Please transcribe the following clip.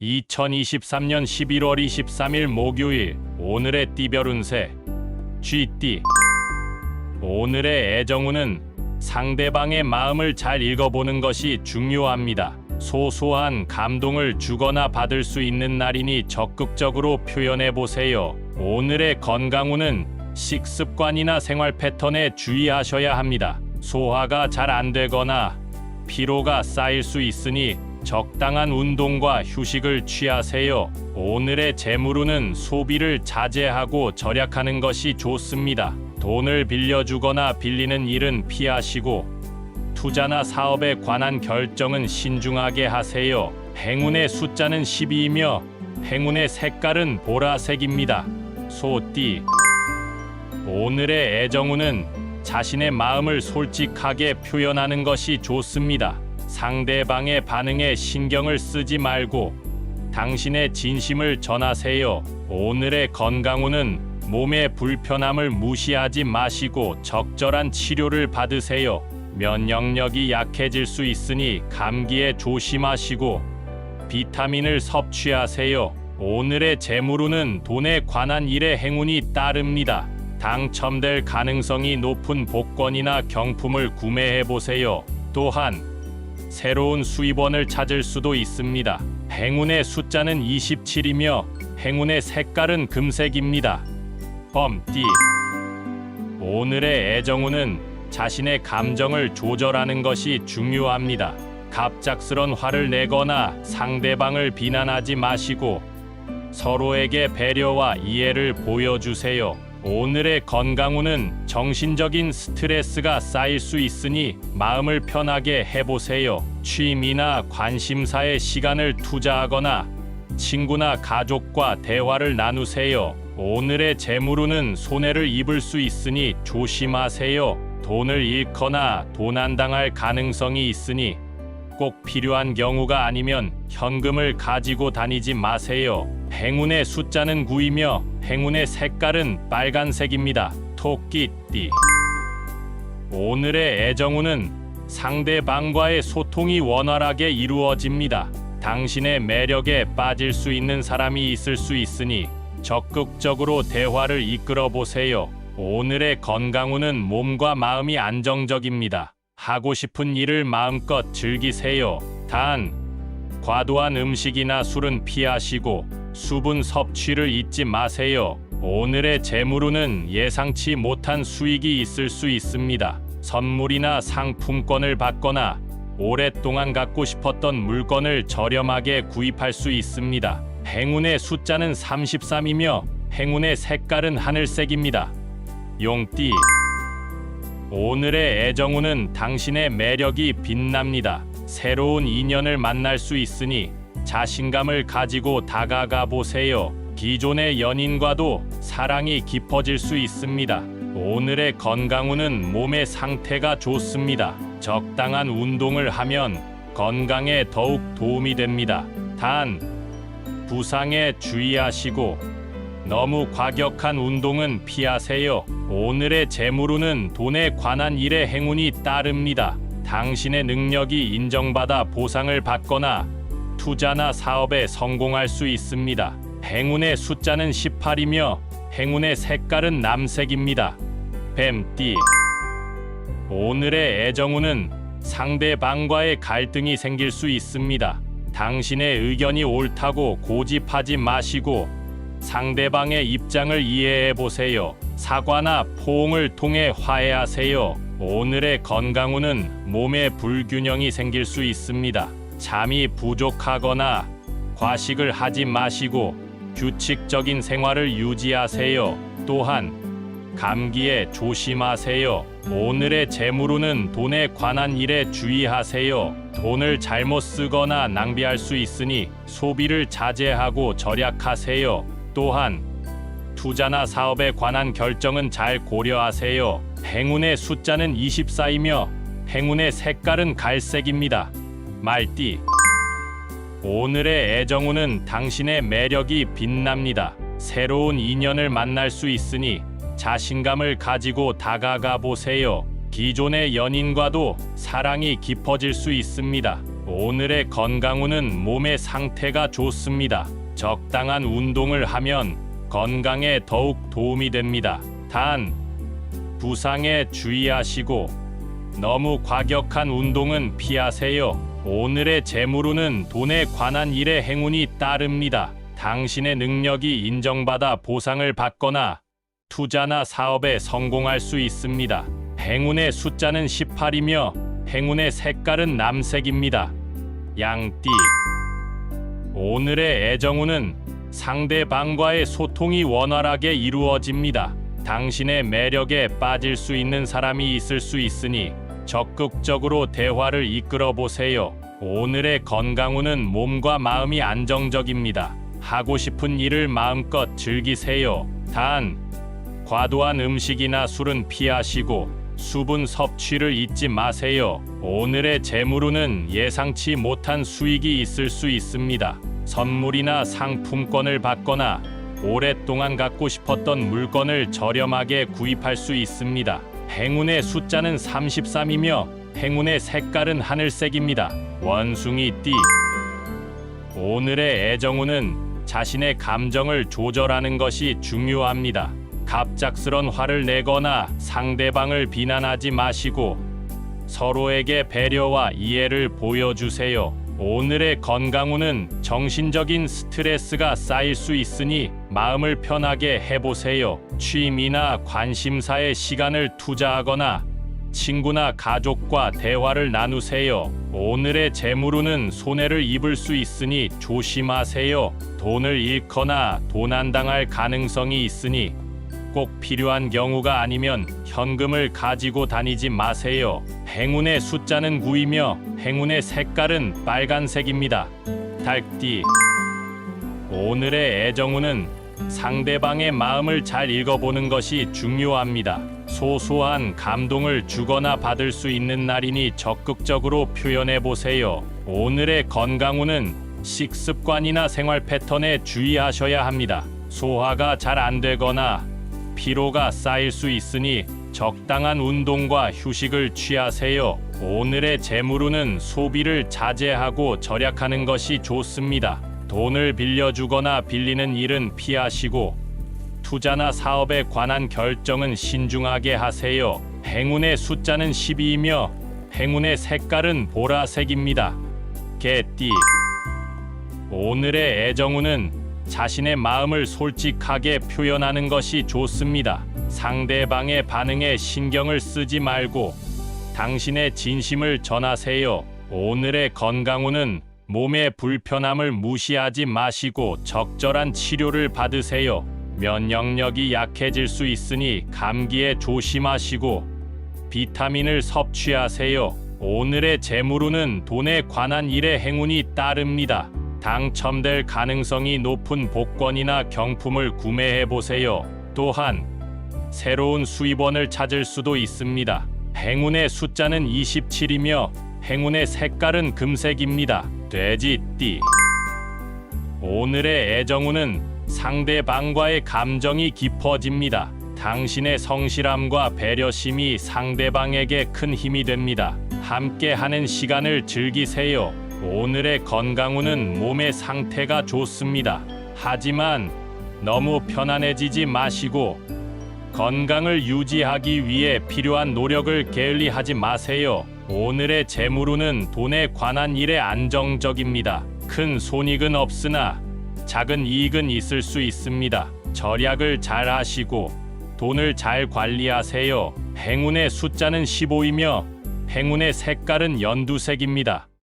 2023년 11월 23일 목요일 오늘의 띠별 운세 쥐띠. 오늘의 애정운은 상대방의 마음을 잘 읽어보는 것이 중요합니다. 소소한 감동을 주거나 받을 수 있는 날이니 적극적으로 표현해보세요. 오늘의 건강운은 식습관이나 생활 패턴에 주의하셔야 합니다. 소화가 잘 안되거나 피로가 쌓일 수 있으니 적당한 운동과 휴식을 취하세요. 오늘의 재물운은 소비를 자제하고 절약하는 것이 좋습니다. 돈을 빌려주거나 빌리는 일은 피하시고 투자나 사업에 관한 결정은 신중하게 하세요. 행운의 숫자는 12이며 행운의 색깔은 보라색입니다. 소띠. 오늘의 애정운은 자신의 마음을 솔직하게 표현하는 것이 좋습니다. 상대방의 반응에 신경을 쓰지 말고 당신의 진심을 전하세요. 오늘의 건강운은 몸의 불편함을 무시하지 마시고 적절한 치료를 받으세요. 면역력이 약해질 수 있으니 감기에 조심하시고 비타민을 섭취하세요. 오늘의 재물운은 돈에 관한 일에 행운이 따릅니다. 당첨될 가능성이 높은 복권이나 경품을 구매해보세요. 또한 새로운 수입원을 찾을 수도 있습니다. 행운의 숫자는 27이며 행운의 색깔은 금색입니다. 범띠. 오늘의 애정운은 자신의 감정을 조절하는 것이 중요합니다. 갑작스런 화를 내거나 상대방을 비난하지 마시고 서로에게 배려와 이해를 보여주세요. 오늘의 건강운은 정신적인 스트레스가 쌓일 수 있으니 마음을 편하게 해보세요. 취미나 관심사에 시간을 투자하거나 친구나 가족과 대화를 나누세요. 오늘의 재물운은 손해를 입을 수 있으니 조심하세요. 돈을 잃거나 도난당할 가능성이 있으니 꼭 필요한 경우가 아니면 현금을 가지고 다니지 마세요. 행운의 숫자는 9이며 행운의 색깔은 빨간색입니다. 토끼띠. 오늘의 애정운은 상대방과의 소통이 원활하게 이루어집니다. 당신의 매력에 빠질 수 있는 사람이 있을 수 있으니 적극적으로 대화를 이끌어 보세요. 오늘의 건강운은 몸과 마음이 안정적입니다. 하고 싶은 일을 마음껏 즐기세요. 단, 과도한 음식이나 술은 피하시고 수분 섭취를 잊지 마세요. 오늘의 재물운은 예상치 못한 수익이 있을 수 있습니다. 선물이나 상품권을 받거나 오랫동안 갖고 싶었던 물건을 저렴하게 구입할 수 있습니다. 행운의 숫자는 33이며 행운의 색깔은 하늘색입니다. 용띠. 오늘의 애정운은 당신의 매력이 빛납니다. 새로운 인연을 만날 수 있으니 자신감을 가지고 다가가 보세요. 기존의 연인과도 사랑이 깊어질 수 있습니다. 오늘의 건강운은 몸의 상태가 좋습니다. 적당한 운동을 하면 건강에 더욱 도움이 됩니다. 단, 부상에 주의하시고 너무 과격한 운동은 피하세요. 오늘의 재물운은 돈에 관한 일에 행운이 따릅니다. 당신의 능력이 인정받아 보상을 받거나 투자나 사업에 성공할 수 있습니다. 행운의 숫자는 18이며 행운의 색깔은 남색입니다. 뱀띠. 오늘의 애정운은 상대방과의 갈등이 생길 수 있습니다. 당신의 의견이 옳다고 고집하지 마시고 상대방의 입장을 이해해 보세요. 사과나 포옹을 통해 화해하세요. 오늘의 건강운은 몸에 불균형이 생길 수 있습니다. 잠이 부족하거나 과식을 하지 마시고 규칙적인 생활을 유지하세요. 또한 감기에 조심하세요. 오늘의 재물운은 돈에 관한 일에 주의하세요. 돈을 잘못 쓰거나 낭비할 수 있으니 소비를 자제하고 절약하세요. 또한 투자나 사업에 관한 결정은 잘 고려하세요. 행운의 숫자는 24이며 행운의 색깔은 갈색입니다. 말띠. 오늘의 애정운은 당신의 매력이 빛납니다. 새로운 인연을 만날 수 있으니 자신감을 가지고 다가가 보세요. 기존의 연인과도 사랑이 깊어질 수 있습니다. 오늘의 건강운은 몸의 상태가 좋습니다. 적당한 운동을 하면 건강에 더욱 도움이 됩니다. 단, 부상에 주의하시고 너무 과격한 운동은 피하세요. 오늘의 재물운은 돈에 관한 일에 행운이 따릅니다. 당신의 능력이 인정받아 보상을 받거나 투자나 사업에 성공할 수 있습니다. 행운의 숫자는 18이며 행운의 색깔은 남색입니다. 양띠. 오늘의 애정운은 상대방과의 소통이 원활하게 이루어집니다. 당신의 매력에 빠질 수 있는 사람이 있을 수 있으니 적극적으로 대화를 이끌어 보세요. 오늘의 건강운은 몸과 마음이 안정적입니다. 하고 싶은 일을 마음껏 즐기세요. 단, 과도한 음식이나 술은 피하시고 수분 섭취를 잊지 마세요. 오늘의 재물운은 예상치 못한 수익이 있을 수 있습니다. 선물이나 상품권을 받거나 오랫동안 갖고 싶었던 물건을 저렴하게 구입할 수 있습니다. 행운의 숫자는 33이며 행운의 색깔은 하늘색입니다. 원숭이띠. 오늘의 애정운은 자신의 감정을 조절하는 것이 중요합니다. 갑작스런 화를 내거나 상대방을 비난하지 마시고 서로에게 배려와 이해를 보여주세요. 오늘의 건강운은 정신적인 스트레스가 쌓일 수 있으니 마음을 편하게 해보세요. 취미나 관심사에 시간을 투자하거나 친구나 가족과 대화를 나누세요. 오늘의 재물운은 손해를 입을 수 있으니 조심하세요. 돈을 잃거나 도난당할 가능성이 있으니 꼭 필요한 경우가 아니면 현금을 가지고 다니지 마세요. 행운의 숫자는 9이며 행운의 색깔은 빨간색입니다. 닭띠. 오늘의 애정운은 상대방의 마음을 잘 읽어보는 것이 중요합니다. 소소한 감동을 주거나 받을 수 있는 날이니 적극적으로 표현해 보세요. 오늘의 건강운은 식습관이나 생활 패턴에 주의하셔야 합니다. 소화가 잘 안 되거나 피로가 쌓일 수 있으니 적당한 운동과 휴식을 취하세요. 오늘의 재물운은 소비를 자제하고 절약하는 것이 좋습니다. 돈을 빌려주거나 빌리는 일은 피하시고 투자나 사업에 관한 결정은 신중하게 하세요. 행운의 숫자는 12이며 행운의 색깔은 보라색입니다. 개띠. 오늘의 애정운은 자신의 마음을 솔직하게 표현하는 것이 좋습니다. 상대방의 반응에 신경을 쓰지 말고 당신의 진심을 전하세요. 오늘의 건강운은 몸의 불편함을 무시하지 마시고 적절한 치료를 받으세요. 면역력이 약해질 수 있으니 감기에 조심하시고 비타민을 섭취하세요. 오늘의 재물운은 돈에 관한 일에 행운이 따릅니다. 당첨될 가능성이 높은 복권이나 경품을 구매해 보세요. 또한 새로운 수입원을 찾을 수도 있습니다. 행운의 숫자는 27이며 행운의 색깔은 금색입니다. 돼지띠. 오늘의 애정운은 상대방과의 감정이 깊어집니다. 당신의 성실함과 배려심이 상대방에게 큰 힘이 됩니다. 함께하는 시간을 즐기세요. 오늘의 건강운은 몸의 상태가 좋습니다. 하지만 너무 편안해지지 마시고 건강을 유지하기 위해 필요한 노력을 게을리하지 마세요. 오늘의 재물운은 돈에 관한 일에 안정적입니다. 큰 손익은 없으나 작은 이익은 있을 수 있습니다. 절약을 잘 하시고 돈을 잘 관리하세요. 행운의 숫자는 15이며 행운의 색깔은 연두색입니다.